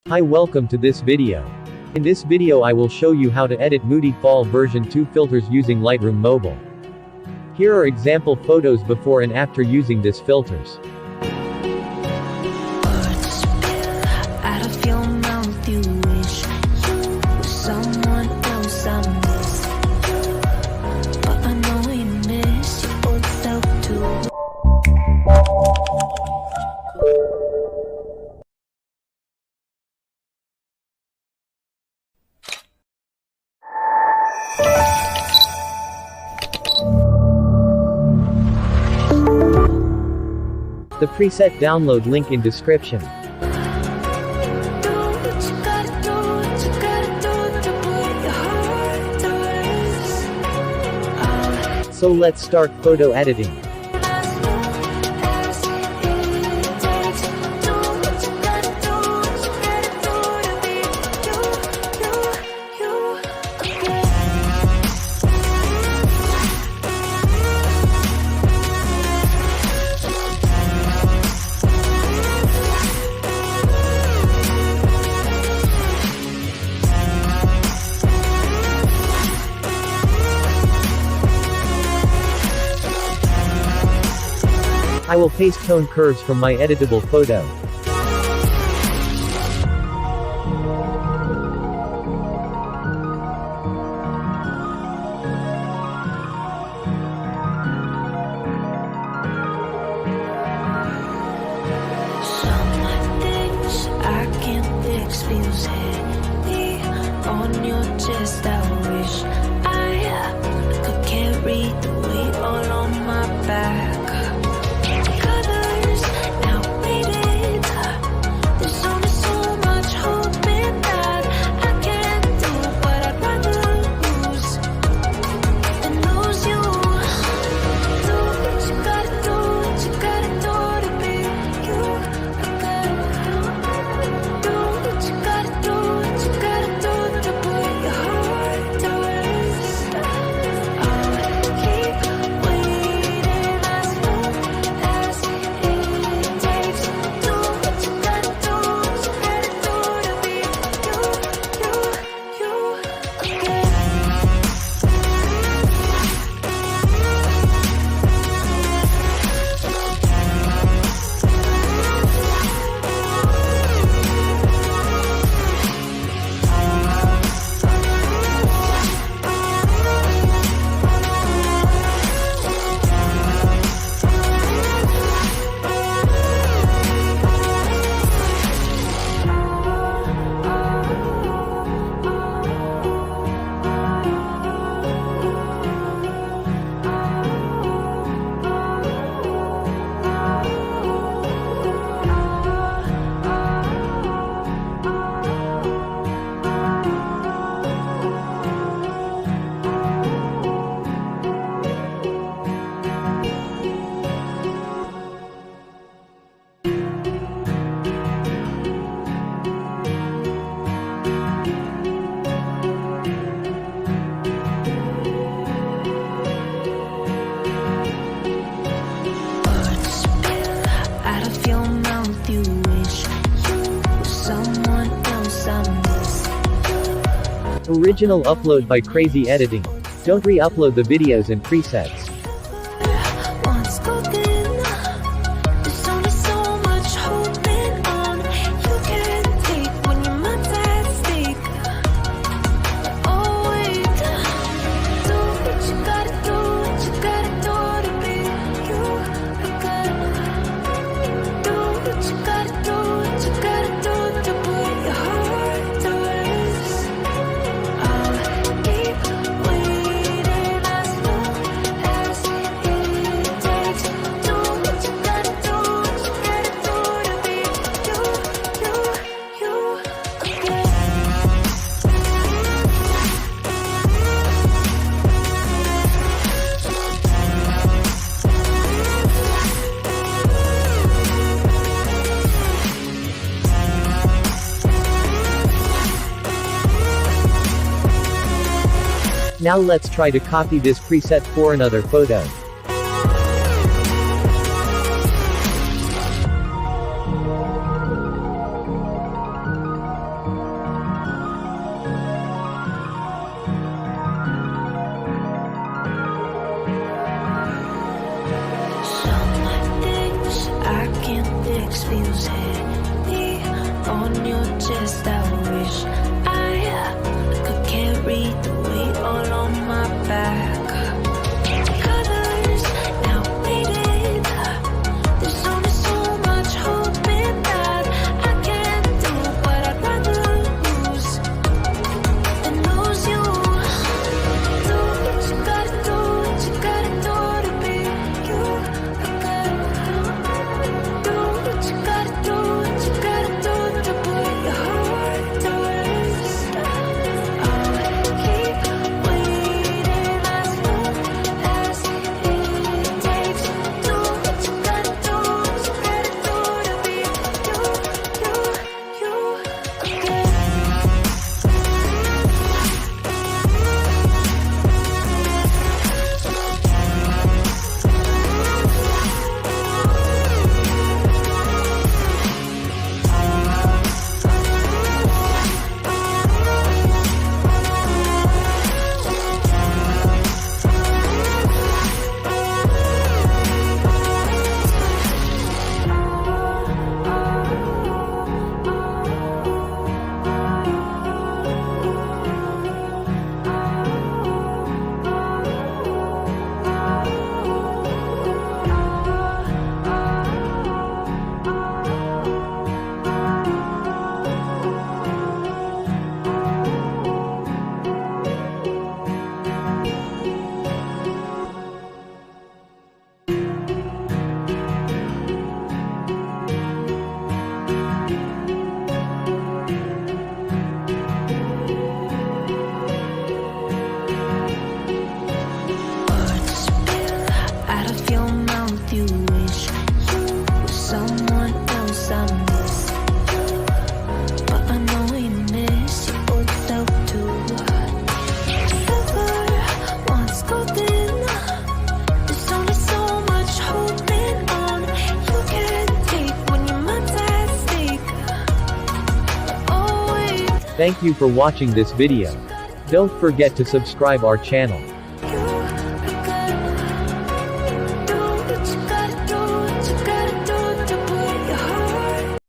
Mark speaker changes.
Speaker 1: Hi, welcome to this video. In this video I will show you how to edit Moody Fall version 2 filters using Lightroom Mobile. Here are example photos before and after using these filters. The preset download link in description. So let's start photo editing. I will paste tone curves from my editable photo.
Speaker 2: Some things I can't fix feels heavy on your chest. I wish I could carry the weight all on my back.
Speaker 1: Original upload by CRAZY Editing. Don't re-upload the videos and presets. Now let's try to copy this preset for another photo.
Speaker 2: text feels heavy on your chest. I wish I could carry the weight all on my back. Colors now faded. There's only so much hoping that I can do, but I'd rather lose than lose you. Do what you gotta do, what you gotta do to be you again. Do what you gotta do, what you gotta do to put your heart to rest. I'll keep waiting as long as it takes. Do what you gotta do, what you gotta do to be you again. Words spill out of your mouth. You wish you were someone else. I miss you, but I know we miss you both too. Silver once golden. There's only so much holding on. You can't take when your mind's at stake. Oh wait.
Speaker 1: Thank you for watching this video. Don't forget to subscribe our channel.